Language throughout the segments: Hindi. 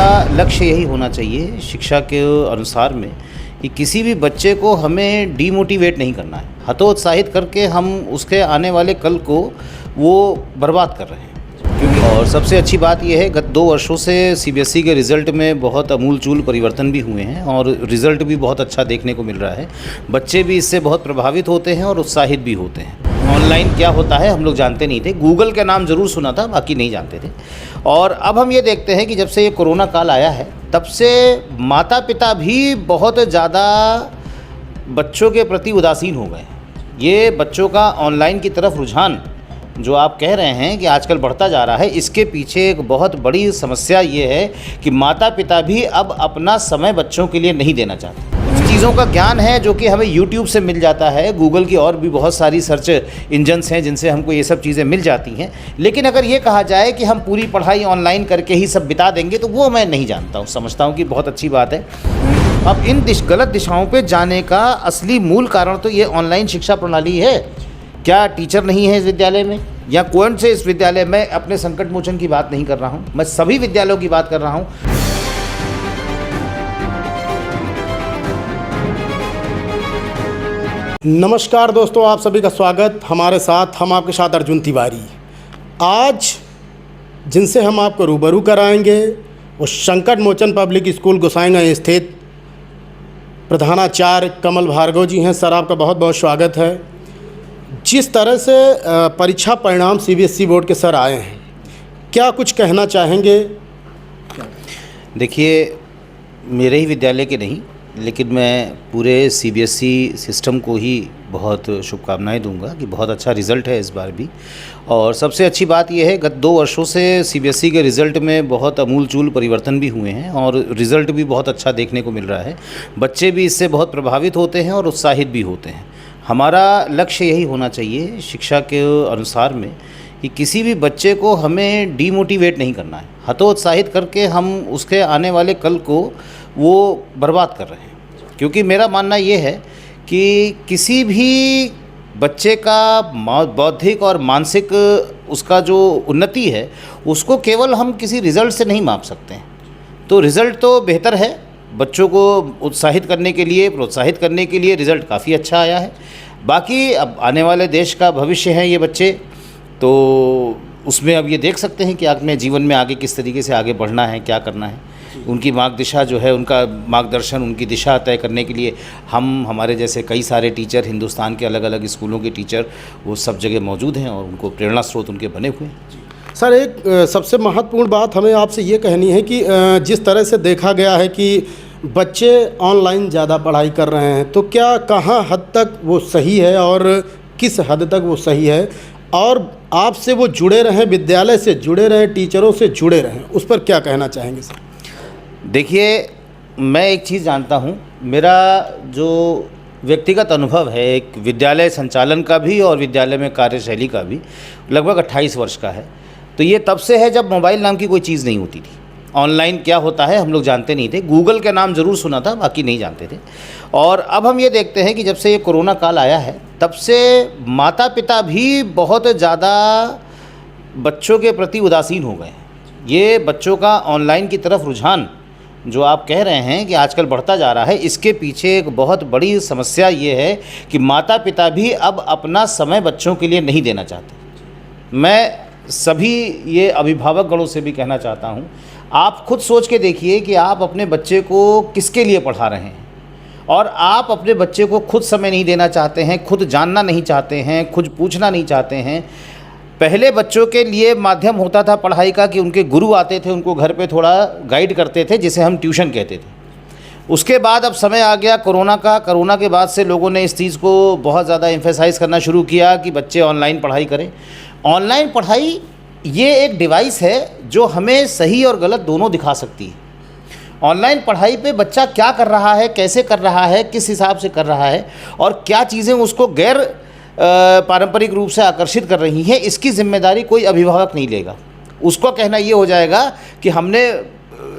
हमारा लक्ष्य यही होना चाहिए शिक्षा के अनुसार में कि किसी भी बच्चे को हमें डीमोटिवेट नहीं करना है, हतोत्साहित करके हम उसके आने वाले कल को वो बर्बाद कर रहे हैं। और सबसे अच्छी बात यह है, गत 2 वर्षों से सीबीएसई के रिज़ल्ट में बहुत अमूलचूल परिवर्तन भी हुए हैं और रिज़ल्ट भी बहुत अच्छा देखने को मिल रहा है। बच्चे भी इससे बहुत प्रभावित होते हैं और उत्साहित भी होते हैं। ऑनलाइन क्या होता है हम लोग जानते नहीं थे, गूगल का नाम ज़रूर सुना था, बाकी नहीं जानते थे। और अब हम ये देखते हैं कि जब से ये कोरोना काल आया है तब से माता पिता भी बहुत ज़्यादा बच्चों के प्रति उदासीन हो गए। ये बच्चों का ऑनलाइन की तरफ रुझान जो आप कह रहे हैं कि आजकल बढ़ता जा रहा है, इसके पीछे एक बहुत बड़ी समस्या ये है कि माता पिता भी अब अपना समय बच्चों के लिए नहीं देना चाहते। कुछ चीज़ों का ज्ञान है जो कि हमें यूट्यूब से मिल जाता है, गूगल की और भी बहुत सारी सर्च इंजन्स हैं जिनसे हमको ये सब चीज़ें मिल जाती हैं। लेकिन अगर ये कहा जाए कि हम पूरी पढ़ाई ऑनलाइन करके ही सब बिता देंगे तो वो मैं नहीं जानता हूँ, समझता हूँ कि बहुत अच्छी बात है। अब इन गलत दिशाओं पर जाने का असली मूल कारण तो ये ऑनलाइन शिक्षा प्रणाली है। क्या टीचर नहीं है इस विद्यालय में, या कौन से इस विद्यालय में? अपने संकट मोचन की बात नहीं कर रहा हूँ, मैं सभी विद्यालयों की बात कर रहा हूँ। नमस्कार दोस्तों, आप सभी का स्वागत। हमारे साथ हम आपके साथ अर्जुन तिवारी। आज जिनसे हम आपको रूबरू कराएंगे वो संकट मोचन पब्लिक स्कूल गोसाईगंज स्थित प्रधानाचार्य कमल भार्गव जी हैं। सर, आपका बहुत बहुत स्वागत है। जिस तरह से परीक्षा परिणाम सीबीएसई बोर्ड के सर आए हैं, क्या कुछ कहना चाहेंगे? देखिए, मेरे ही विद्यालय के नहीं, लेकिन मैं पूरे सीबीएसई सिस्टम को ही बहुत शुभकामनाएं दूंगा कि बहुत अच्छा रिज़ल्ट है इस बार भी। और सबसे अच्छी बात यह है, गत 2 वर्षों से सीबीएसई के रिज़ल्ट में बहुत अमूलचूल परिवर्तन भी हुए हैं और रिज़ल्ट भी बहुत अच्छा देखने को मिल रहा है। बच्चे भी इससे बहुत प्रभावित होते हैं और उत्साहित भी होते हैं। हमारा लक्ष्य यही होना चाहिए शिक्षा के अनुसार में कि किसी भी बच्चे को हमें डीमोटिवेट नहीं करना है, हतोत्साहित करके हम उसके आने वाले कल को वो बर्बाद कर रहे हैं। क्योंकि मेरा मानना ये है कि किसी भी बच्चे का बौद्धिक और मानसिक उसका जो उन्नति है उसको केवल हम किसी रिज़ल्ट से नहीं माप सकते हैं। तो रिज़ल्ट तो बेहतर है, बच्चों को उत्साहित करने के लिए, प्रोत्साहित करने के लिए रिज़ल्ट काफ़ी अच्छा आया है। बाकी अब आने वाले देश का भविष्य हैं ये बच्चे, तो उसमें अब ये देख सकते हैं कि अपने जीवन में आगे किस तरीके से आगे बढ़ना है, क्या करना है। उनकी मार्गदिशा जो है, उनका मार्गदर्शन, उनकी दिशा तय करने के लिए हमारे जैसे कई सारे टीचर, हिंदुस्तान के अलग अलग स्कूलों के टीचर वो सब जगह मौजूद हैं और उनको प्रेरणा स्रोत उनके बने हुए हैं। सर, एक सबसे महत्वपूर्ण बात हमें आपसे ये कहनी है कि जिस तरह से देखा गया है कि बच्चे ऑनलाइन ज़्यादा पढ़ाई कर रहे हैं, तो क्या कहाँ हद तक वो सही है और किस हद तक वो सही है, और आपसे वो जुड़े रहें, विद्यालय से जुड़े रहें, टीचरों से जुड़े रहें, उस पर क्या कहना चाहेंगे सर? देखिए, मैं एक चीज़ जानता हूँ, मेरा जो व्यक्तिगत अनुभव है एक विद्यालय संचालन का भी और विद्यालय में कार्यशैली का भी, लगभग 28 वर्ष का है। तो ये तब से है जब मोबाइल नाम की कोई चीज़ नहीं होती थी। ऑनलाइन क्या होता है हम लोग जानते नहीं थे, गूगल का नाम ज़रूर सुना था, बाकी नहीं जानते थे। और अब हम ये देखते हैं कि जब से ये कोरोना काल आया है तब से माता पिता भी बहुत ज़्यादा बच्चों के प्रति उदासीन हो गए। ये बच्चों का ऑनलाइन की तरफ रुझान जो आप कह रहे हैं कि आजकल बढ़ता जा रहा है, इसके पीछे एक बहुत बड़ी समस्या ये है कि माता पिता भी अब अपना समय बच्चों के लिए नहीं देना चाहते। मैं सभी ये अभिभावक गणों से भी कहना चाहता हूँ, आप खुद सोच के देखिए कि आप अपने बच्चे को किसके लिए पढ़ा रहे हैं, और आप अपने बच्चे को खुद समय नहीं देना चाहते हैं, खुद जानना नहीं चाहते हैं, खुद पूछना नहीं चाहते हैं। पहले बच्चों के लिए माध्यम होता था पढ़ाई का कि उनके गुरु आते थे, उनको घर पे थोड़ा गाइड करते थे, जिसे हम ट्यूशन कहते थे। उसके बाद अब समय आ गया कोरोना का। कोरोना के बाद से लोगों ने इस चीज़ को बहुत ज़्यादा एम्फेसाइज़ करना शुरू किया कि बच्चे ऑनलाइन पढ़ाई करें। ऑनलाइन पढ़ाई ये एक डिवाइस है जो हमें सही और गलत दोनों दिखा सकती है। ऑनलाइन पढ़ाई पे बच्चा क्या कर रहा है, कैसे कर रहा है, किस हिसाब से कर रहा है, और क्या चीज़ें उसको गैर पारंपरिक रूप से आकर्षित कर रही हैं, इसकी जिम्मेदारी कोई अभिभावक नहीं लेगा। उसको कहना ये हो जाएगा कि हमने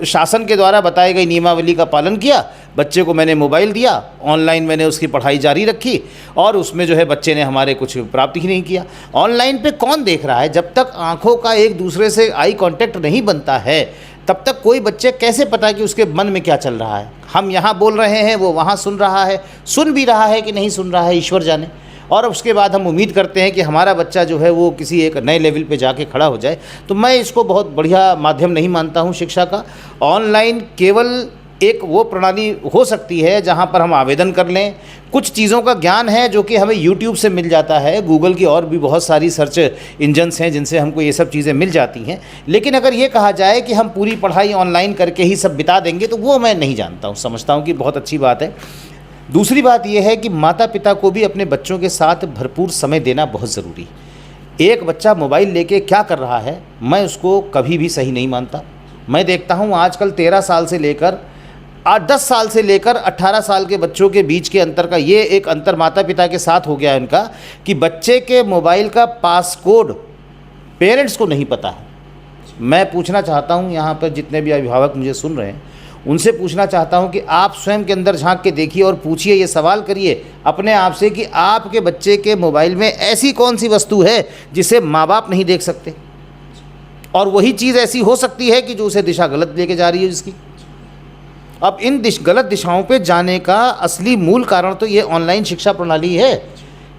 शासन के द्वारा बताई गई नियमावली का पालन किया, बच्चे को मैंने मोबाइल दिया, ऑनलाइन मैंने उसकी पढ़ाई जारी रखी, और उसमें जो है बच्चे ने हमारे कुछ प्राप्त ही नहीं किया। ऑनलाइन पे कौन देख रहा है? जब तक आंखों का एक दूसरे से आई कांटेक्ट नहीं बनता है, तब तक कोई बच्चे कैसे पता कि उसके मन में क्या चल रहा है। हम यहाँ बोल रहे हैं, वो वहाँ सुन रहा है, सुन भी रहा है कि नहीं सुन रहा है ईश्वर जाने। और उसके बाद हम उम्मीद करते हैं कि हमारा बच्चा जो है वो किसी एक नए लेवल पे जाके खड़ा हो जाए। तो मैं इसको बहुत बढ़िया माध्यम नहीं मानता हूँ शिक्षा का। ऑनलाइन केवल एक वो प्रणाली हो सकती है जहाँ पर हम आवेदन कर लें। कुछ चीज़ों का ज्ञान है जो कि हमें यूट्यूब से मिल जाता है, गूगल की और भी बहुत सारी सर्च इंजन्स हैं जिनसे हमको ये सब चीज़ें मिल जाती हैं। लेकिन अगर ये कहा जाए कि हम पूरी पढ़ाई ऑनलाइन करके ही सब बिता देंगे, तो वो मैं नहीं जानता हूँ, समझता हूँ कि बहुत अच्छी बात है। दूसरी बात यह है कि माता पिता को भी अपने बच्चों के साथ भरपूर समय देना बहुत ज़रूरी है। एक बच्चा मोबाइल लेके क्या कर रहा है, मैं उसको कभी भी सही नहीं मानता। मैं देखता हूँ आजकल 13 साल से लेकर 10 साल से लेकर 18 साल के बच्चों के बीच के अंतर का ये एक अंतर माता पिता के साथ हो गया है उनका, कि बच्चे के मोबाइल का पासकोड पेरेंट्स को नहीं पता है। मैं पूछना चाहता हूँ यहाँ पर जितने भी अभिभावक मुझे सुन रहे हैं, उनसे पूछना चाहता हूँ कि आप स्वयं के अंदर झांक के देखिए और पूछिए, ये सवाल करिए अपने आप से कि आपके बच्चे के मोबाइल में ऐसी कौन सी वस्तु है जिसे माँ बाप नहीं देख सकते, और वही चीज़ ऐसी हो सकती है कि जो उसे दिशा गलत लेके जा रही है जिसकी। अब इन गलत दिशाओं पे जाने का असली मूल कारण तो ये ऑनलाइन शिक्षा प्रणाली है।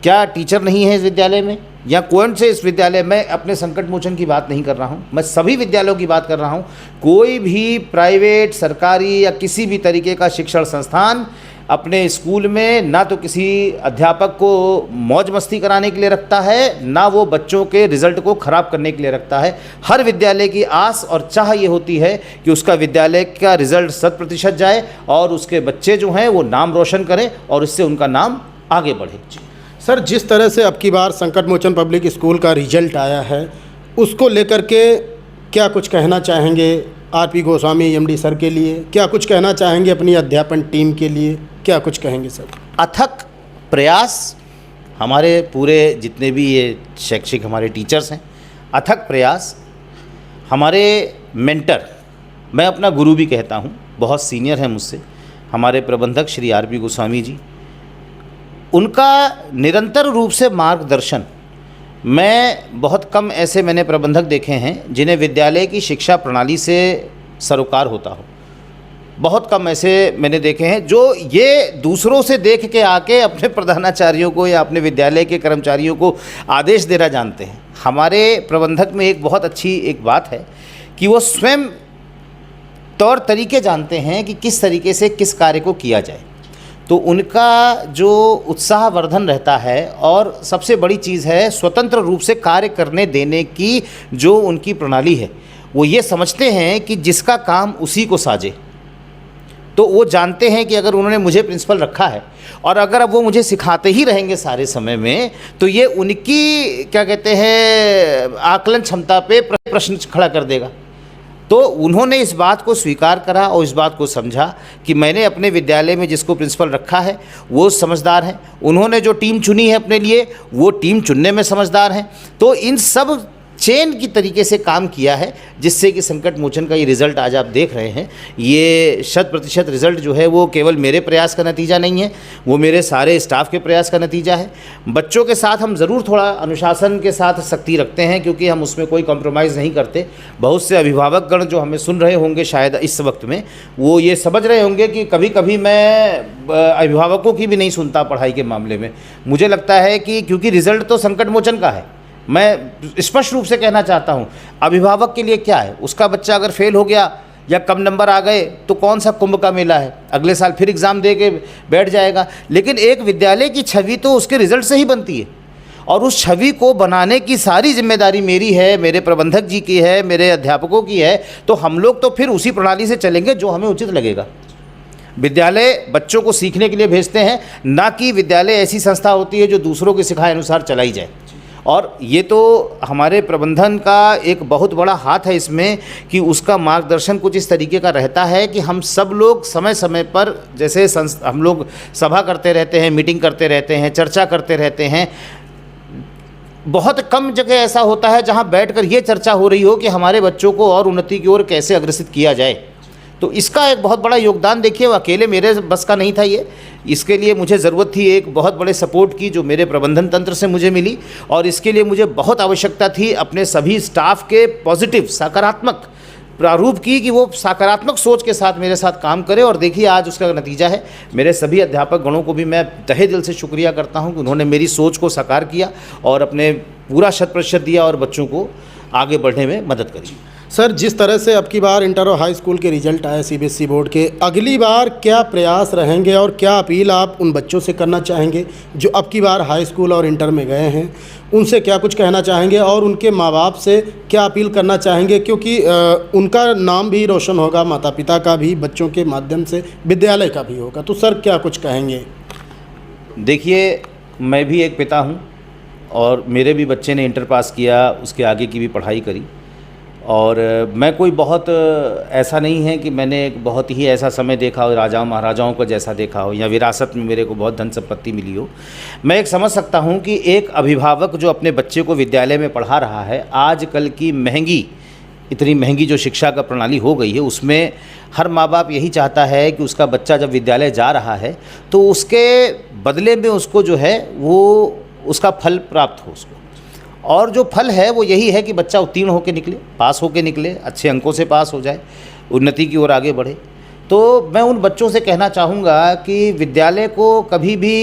क्या टीचर नहीं है इस विद्यालय में, या कौन से इस विद्यालय में, अपने संकट मोचन की बात नहीं कर रहा हूँ, मैं सभी विद्यालयों की बात कर रहा हूँ। कोई भी प्राइवेट, सरकारी या किसी भी तरीके का शिक्षण संस्थान अपने स्कूल में ना तो किसी अध्यापक को मौज मस्ती कराने के लिए रखता है, ना वो बच्चों के रिज़ल्ट को ख़राब करने के लिए रखता है। हर विद्यालय की आस और चाह ये होती है कि उसका विद्यालय का रिज़ल्ट 100% जाए और उसके बच्चे जो हैं वो नाम रोशन करें और इससे उनका नाम आगे बढ़े। सर, जिस तरह से अब की बार संकट मोचन पब्लिक स्कूल का रिजल्ट आया है, उसको लेकर के क्या कुछ कहना चाहेंगे आरपी गोस्वामी एमडी सर के लिए? क्या कुछ कहना चाहेंगे अपनी अध्यापन टीम के लिए? क्या कुछ कहेंगे सर? अथक प्रयास हमारे पूरे जितने भी ये शैक्षिक हमारे टीचर्स हैं, अथक प्रयास। हमारे मेंटर, मैं अपना गुरु भी कहता हूँ, बहुत सीनियर हैं मुझसे, हमारे प्रबंधक श्री आरपी गोस्वामी जी, उनका निरंतर रूप से मार्गदर्शन। मैं बहुत कम ऐसे मैंने प्रबंधक देखे हैं जिन्हें विद्यालय की शिक्षा प्रणाली से सरोकार होता हो। बहुत कम ऐसे मैंने देखे हैं जो ये दूसरों से देख के आके अपने प्रधानाचार्यों को या अपने विद्यालय के कर्मचारियों को आदेश देना जानते हैं। हमारे प्रबंधक में एक बहुत अच्छी एक बात है कि वो स्वयं तौर तरीके जानते हैं कि किस तरीके से किस कार्य को किया जाए। तो उनका जो उत्साहवर्धन रहता है, और सबसे बड़ी चीज़ है स्वतंत्र रूप से कार्य करने देने की जो उनकी प्रणाली है। वो ये समझते हैं कि जिसका काम उसी को साजे। तो वो जानते हैं कि अगर उन्होंने मुझे प्रिंसिपल रखा है और अगर अब वो मुझे सिखाते ही रहेंगे सारे समय में, तो ये उनकी क्या कहते हैं आकलन क्षमता पे प्रश्न खड़ा कर देगा। तो उन्होंने इस बात को स्वीकार करा और इस बात को समझा कि मैंने अपने विद्यालय में जिसको प्रिंसिपल रखा है वो समझदार हैं। उन्होंने जो टीम चुनी है अपने लिए, वो टीम चुनने में समझदार हैं। तो इन सब चेन की तरीके से काम किया है, जिससे कि संकट मोचन का ये रिज़ल्ट आज आप देख रहे हैं। ये 100% रिज़ल्ट जो है वो केवल मेरे प्रयास का नतीजा नहीं है, वो मेरे सारे स्टाफ के प्रयास का नतीजा है। बच्चों के साथ हम ज़रूर थोड़ा अनुशासन के साथ सख्ती रखते हैं, क्योंकि हम उसमें कोई कॉम्प्रोमाइज़ नहीं करते। बहुत से अभिभावकगण जो हमें सुन रहे होंगे शायद इस वक्त में, वो ये समझ रहे होंगे कि कभी कभी मैं अभिभावकों की भी नहीं सुनता पढ़ाई के मामले में। मुझे लगता है कि क्योंकि रिज़ल्ट तो संकट मोचन का है, मैं स्पष्ट रूप से कहना चाहता हूँ, अभिभावक के लिए क्या है, उसका बच्चा अगर फेल हो गया या कम नंबर आ गए तो कौन सा कुंभ का मेला है, अगले साल फिर एग्ज़ाम दे के बैठ जाएगा। लेकिन एक विद्यालय की छवि तो उसके रिज़ल्ट से ही बनती है, और उस छवि को बनाने की सारी जिम्मेदारी मेरी है, मेरे प्रबंधक जी की है, मेरे अध्यापकों की है। तो हम लोग तो फिर उसी प्रणाली से चलेंगे जो हमें उचित लगेगा। विद्यालय बच्चों को सीखने के लिए भेजते हैं, ना कि विद्यालय ऐसी संस्था होती है जो दूसरों के सिखाए अनुसार चलाई जाए। और ये तो हमारे प्रबंधन का एक बहुत बड़ा हाथ है इसमें, कि उसका मार्गदर्शन कुछ इस तरीके का रहता है कि हम सब लोग समय समय पर, जैसे हम लोग सभा करते रहते हैं, मीटिंग करते रहते हैं, चर्चा करते रहते हैं। बहुत कम जगह ऐसा होता है जहां बैठकर ये चर्चा हो रही हो कि हमारे बच्चों को और उन्नति की ओर कैसे अग्रसित किया जाए। तो इसका एक बहुत बड़ा योगदान देखिए, अकेले मेरे बस का नहीं था ये। इसके लिए मुझे ज़रूरत थी एक बहुत बड़े सपोर्ट की, जो मेरे प्रबंधन तंत्र से मुझे मिली, और इसके लिए मुझे बहुत आवश्यकता थी अपने सभी स्टाफ के पॉजिटिव, सकारात्मक प्रारूप की कि वो सकारात्मक सोच के साथ मेरे साथ काम करे, और देखिए आज उसका नतीजा है। मेरे सभी अध्यापक गणों को भी मैं तहे दिल से शुक्रिया करता हूं कि उन्होंने मेरी सोच को साकार किया और अपने पूरा 100% दिया और बच्चों को आगे बढ़ने में मदद करी। सर, जिस तरह से अब की बार इंटर और हाई स्कूल के रिजल्ट आए सीबीएसई बोर्ड के, अगली बार क्या प्रयास रहेंगे और क्या अपील आप उन बच्चों से करना चाहेंगे जो अब की बार हाई स्कूल और इंटर में गए हैं? उनसे क्या कुछ कहना चाहेंगे और उनके माँ बाप से क्या अपील करना चाहेंगे, क्योंकि उनका नाम भी रोशन होगा, माता पिता का भी, बच्चों के माध्यम से विद्यालय का भी होगा। तो सर क्या कुछ कहेंगे? देखिए, मैं भी एक पिता हूँ और मेरे भी बच्चे ने इंटर पास किया, उसके आगे की भी पढ़ाई करी, और मैं कोई बहुत ऐसा नहीं है कि मैंने एक बहुत ही ऐसा समय देखा हो राजाओं महाराजाओं को जैसा देखा हो, या विरासत में मेरे को बहुत धन संपत्ति मिली हो। मैं एक समझ सकता हूँ कि एक अभिभावक जो अपने बच्चे को विद्यालय में पढ़ा रहा है, आजकल की इतनी महंगी जो शिक्षा का प्रणाली हो गई है, उसमें हर माँ बाप यही चाहता है कि उसका बच्चा जब विद्यालय जा रहा है तो उसके बदले में उसको जो है वो उसका फल प्राप्त हो उसको, और जो फल है वो यही है कि बच्चा उत्तीर्ण होकर निकले, पास होकर निकले, अच्छे अंकों से पास हो जाए, उन्नति की ओर आगे बढ़े। तो मैं उन बच्चों से कहना चाहूँगा कि विद्यालय को कभी भी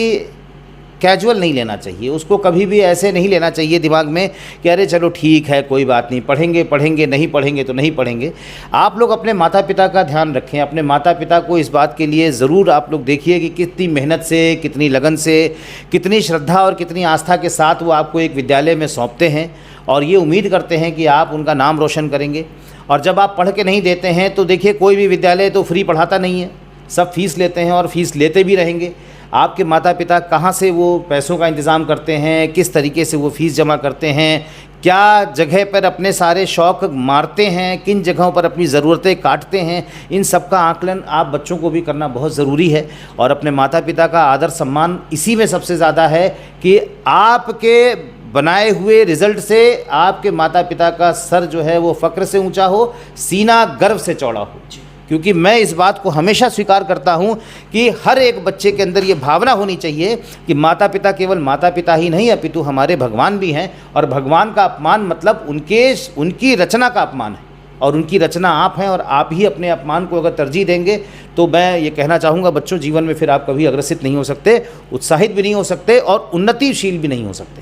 कैजुअल नहीं लेना चाहिए, उसको कभी भी ऐसे नहीं लेना चाहिए दिमाग में कि अरे चलो ठीक है कोई बात नहीं, पढ़ेंगे, नहीं पढ़ेंगे तो नहीं पढ़ेंगे। आप लोग अपने माता पिता का ध्यान रखें, अपने माता पिता को इस बात के लिए ज़रूर आप लोग देखिए कि कितनी मेहनत से, कितनी लगन से, कितनी श्रद्धा और कितनी आस्था के साथ वो आपको एक विद्यालय में सौंपते हैं, और ये उम्मीद करते हैं कि आप उनका नाम रोशन करेंगे। और जब आप पढ़ के नहीं देते हैं तो देखिए, कोई भी विद्यालय तो फ्री पढ़ाता नहीं है, सब फीस लेते हैं और फीस लेते भी रहेंगे। आपके माता पिता कहाँ से वो पैसों का इंतज़ाम करते हैं, किस तरीके से वो फ़ीस जमा करते हैं, क्या जगह पर अपने सारे शौक़ मारते हैं, किन जगहों पर अपनी ज़रूरतें काटते हैं, इन सब का आकलन आप बच्चों को भी करना बहुत ज़रूरी है। और अपने माता पिता का आदर सम्मान इसी में सबसे ज़्यादा है कि आपके बनाए हुए रिज़ल्ट से आपके माता पिता का सर जो है वो फ़क्र से ऊंचा हो, सीना गर्व से चौड़ा हो। क्योंकि मैं इस बात को हमेशा स्वीकार करता हूं कि हर एक बच्चे के अंदर ये भावना होनी चाहिए कि माता पिता केवल माता पिता ही नहीं अपितु हमारे भगवान भी हैं, और भगवान का अपमान मतलब उनकी रचना का अपमान है, और उनकी रचना आप हैं, और आप ही अपने अपमान को अगर तरजीह देंगे तो मैं ये कहना चाहूँगा बच्चों, जीवन में फिर आप कभी अग्रसित नहीं हो सकते, उत्साहित भी नहीं हो सकते और उन्नतिशील भी नहीं हो सकते।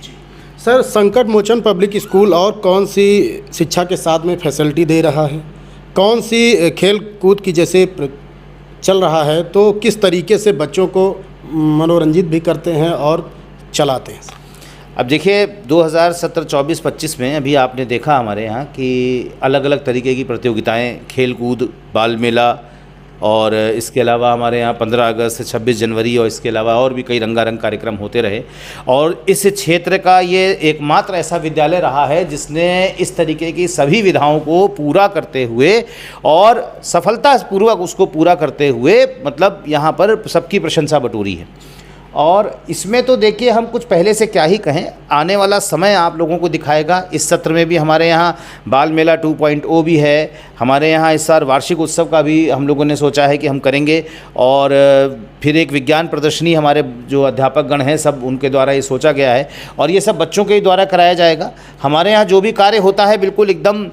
सर, संकट मोचन पब्लिक स्कूल और कौन सी शिक्षा के साथ में फैसिलिटी दे रहा है, कौन सी खेल कूद की जैसे चल रहा है, तो किस तरीके से बच्चों को मनोरंजित भी करते हैं और चलाते हैं? अब देखिए 2017-24-25 में अभी आपने देखा हमारे यहाँ कि अलग अलग तरीके की प्रतियोगिताएं, खेल कूद, बाल मेला, और इसके अलावा हमारे यहाँ 15 अगस्त, 26 जनवरी और इसके अलावा और भी कई रंगारंग कार्यक्रम होते रहे। और इस क्षेत्र का ये एकमात्र ऐसा विद्यालय रहा है जिसने इस तरीके की सभी विधाओं को पूरा करते हुए और सफलतापूर्वक उसको पूरा करते हुए मतलब यहाँ पर सबकी प्रशंसा बटोरी है। और इसमें तो देखिए हम कुछ पहले से क्या ही कहें, आने वाला समय आप लोगों को दिखाएगा। इस सत्र में भी हमारे यहाँ बाल मेला 2.0 भी है, हमारे यहाँ इस साल वार्षिक उत्सव का भी हम लोगों ने सोचा है कि हम करेंगे, और फिर एक विज्ञान प्रदर्शनी हमारे जो अध्यापक गण हैं सब उनके द्वारा ये सोचा गया है, और ये सब बच्चों के द्वारा कराया जाएगा। हमारे यहाँ जो भी कार्य होता है बिल्कुल एकदम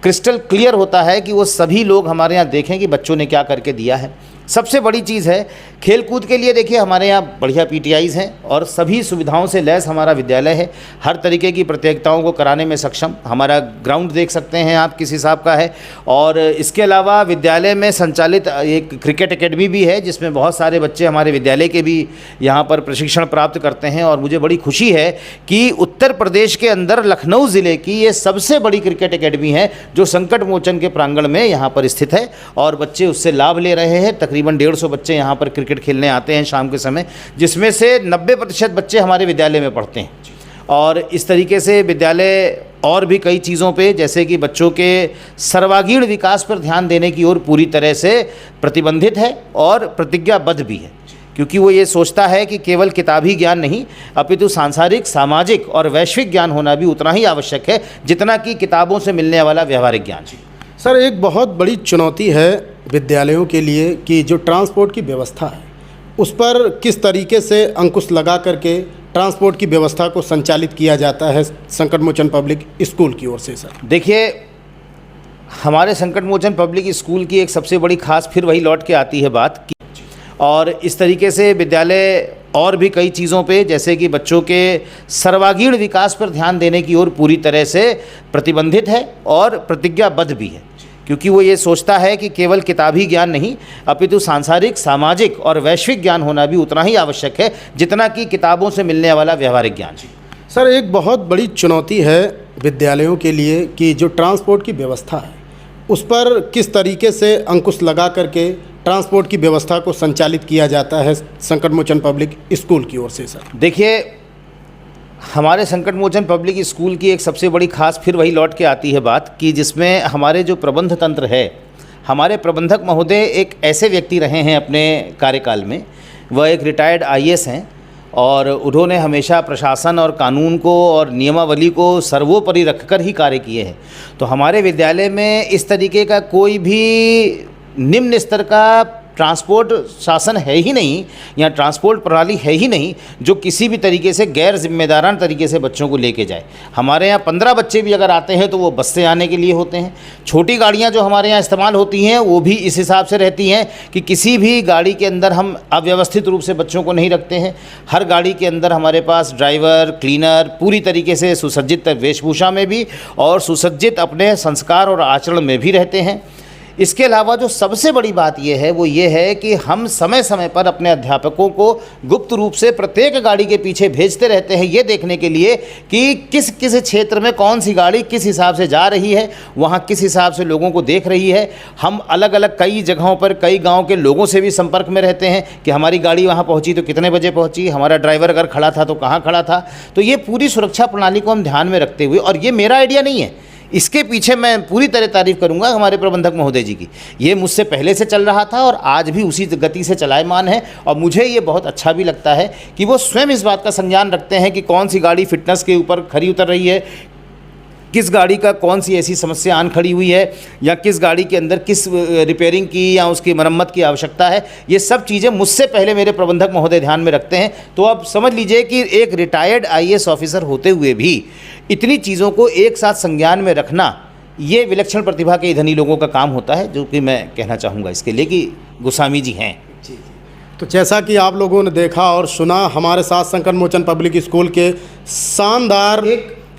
क्रिस्टल क्लियर होता है कि वो सभी लोग हमारे यहाँ देखें कि बच्चों ने क्या करके दिया है। सबसे बड़ी चीज़ है खेल कूद के लिए, देखिए हमारे यहाँ बढ़िया पीटीआईज़ हैं और सभी सुविधाओं से लैस हमारा विद्यालय है, हर तरीके की प्रतियोगिताओं को कराने में सक्षम। हमारा ग्राउंड देख सकते हैं आप किस हिसाब का है, और इसके अलावा विद्यालय में संचालित एक क्रिकेट एकेडमी भी है जिसमें बहुत सारे बच्चे हमारे विद्यालय के भी यहाँ पर प्रशिक्षण प्राप्त करते हैं। और मुझे बड़ी खुशी है कि उत्तर प्रदेश के अंदर लखनऊ ज़िले की ये सबसे बड़ी क्रिकेट एकेडमी है जो संकट मोचन के प्रांगण में यहाँ पर स्थित है, और बच्चे उससे लाभ ले रहे हैं। तकरीबन 150 बच्चे यहाँ पर क्रिकेट खेलने आते हैं शाम के समय, जिसमें से 90% बच्चे हमारे विद्यालय में पढ़ते हैं। और इस तरीके से विद्यालय और भी कई चीज़ों पे, जैसे कि बच्चों के सर्वांगीण विकास पर ध्यान देने की ओर पूरी तरह से प्रतिबंधित है और प्रतिज्ञाबद्ध भी है, क्योंकि वो ये सोचता है कि केवल किताबी ज्ञान नहीं अपितु सांसारिक, सामाजिक और वैश्विक ज्ञान होना भी उतना ही आवश्यक है जितना कि किताबों से मिलने वाला व्यवहारिक ज्ञान। सर, एक बहुत बड़ी चुनौती है विद्यालयों के लिए कि जो ट्रांसपोर्ट की व्यवस्था है उस पर किस तरीके से अंकुश लगा करके ट्रांसपोर्ट की व्यवस्था को संचालित किया जाता है संकट मोचन पब्लिक स्कूल की ओर से? सर देखिए, हमारे संकट मोचन पब्लिक स्कूल की एक सबसे बड़ी खास फिर वही लौट के आती है बात की, और इस तरीके से विद्यालय और भी कई चीज़ों पे, जैसे कि बच्चों के सर्वांगीण विकास पर ध्यान देने की ओर पूरी तरह से प्रतिबंधित है और प्रतिज्ञाबद्ध भी है, क्योंकि वो ये सोचता है कि केवल किताबी ज्ञान नहीं अपितु सांसारिक, सामाजिक और वैश्विक ज्ञान होना भी उतना ही आवश्यक है जितना कि किताबों से मिलने वाला व्यवहारिक ज्ञान। सर, एक बहुत बड़ी चुनौती है विद्यालयों के लिए कि जो ट्रांसपोर्ट की व्यवस्था है उस पर किस तरीके से अंकुश लगा करके ट्रांसपोर्ट की व्यवस्था को संचालित किया जाता है संकट मोचन पब्लिक स्कूल की ओर से। सर देखिए, हमारे संकट मोचन पब्लिक स्कूल की एक सबसे बड़ी खास फिर वही लौट के आती है बात कि जिसमें हमारे जो प्रबंध तंत्र है, हमारे प्रबंधक महोदय एक ऐसे व्यक्ति रहे हैं अपने कार्यकाल में, वह एक रिटायर्ड आईएएस हैं और उन्होंने हमेशा प्रशासन और कानून को और नियमावली को सर्वोपरि रखकर ही कार्य किए हैं। तो हमारे विद्यालय में इस तरीके का कोई भी निम्न स्तर का ट्रांसपोर्ट शासन है ही नहीं, या ट्रांसपोर्ट प्रणाली है ही नहीं जो किसी भी तरीके से गैर जिम्मेदारान तरीके से बच्चों को लेके जाए। हमारे यहाँ 15 बच्चे भी अगर आते हैं तो वो बस से आने के लिए होते हैं। छोटी गाड़ियाँ जो हमारे यहाँ इस्तेमाल होती हैं वो भी इस हिसाब से रहती हैं कि किसी भी गाड़ी के अंदर हम अव्यवस्थित रूप से बच्चों को नहीं रखते हैं। हर गाड़ी के अंदर हमारे पास ड्राइवर, क्लीनर पूरी तरीके से सुसज्जित वेशभूषा में भी और सुसज्जित अपने संस्कार और आचरण में भी रहते हैं। इसके अलावा जो सबसे बड़ी बात यह है वो ये है कि हम समय समय पर अपने अध्यापकों को गुप्त रूप से प्रत्येक गाड़ी के पीछे भेजते रहते हैं, ये देखने के लिए कि किस किस क्षेत्र में कौन सी गाड़ी किस हिसाब से जा रही है, वहाँ किस हिसाब से लोगों को देख रही है। हम अलग अलग कई जगहों पर कई गाँव के लोगों से भी संपर्क में रहते हैं कि हमारी गाड़ी वहाँ पहुँची तो कितने बजे पहुँची, हमारा ड्राइवर अगर खड़ा था तो कहाँ खड़ा था। तो ये पूरी सुरक्षा प्रणाली को हम ध्यान में रखते हुए, और ये मेरा आइडिया नहीं है, इसके पीछे मैं पूरी तरह तारीफ़ करूंगा हमारे प्रबंधक महोदय जी की। ये मुझसे पहले से चल रहा था और आज भी उसी गति से चलायमान है, और मुझे ये बहुत अच्छा भी लगता है कि वो स्वयं इस बात का संज्ञान रखते हैं कि कौन सी गाड़ी फिटनेस के ऊपर खरी उतर रही है, किस गाड़ी का कौन सी ऐसी समस्या आन खड़ी हुई है, या किस गाड़ी के अंदर किस रिपेयरिंग की या उसकी मरम्मत की आवश्यकता है। ये सब चीज़ें मुझसे पहले मेरे प्रबंधक महोदय ध्यान में रखते हैं। तो अब समझ लीजिए कि एक रिटायर्ड आईएएस ऑफिसर होते हुए भी इतनी चीज़ों को एक साथ संज्ञान में रखना, ये विलक्षण प्रतिभा के धनी लोगों का काम होता है, जो कि मैं कहना चाहूँगा इसके लिए कि गोस्वामी जी हैं। तो जैसा कि आप लोगों ने देखा और सुना, हमारे साथ संकट मोचन पब्लिक स्कूल के शानदार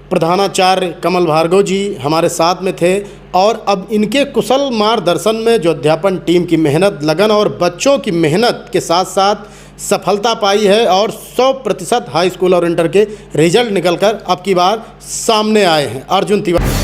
प्रधानाचार्य कमल भार्गव जी हमारे साथ में थे, और अब इनके कुशल मार्गदर्शन में जो अध्यापन टीम की मेहनत, लगन और बच्चों की मेहनत के साथ साथ सफलता पाई है और 100% हाई स्कूल और इंटर के रिजल्ट निकलकर अब की बार सामने आए हैं। अर्जुन तिवारी।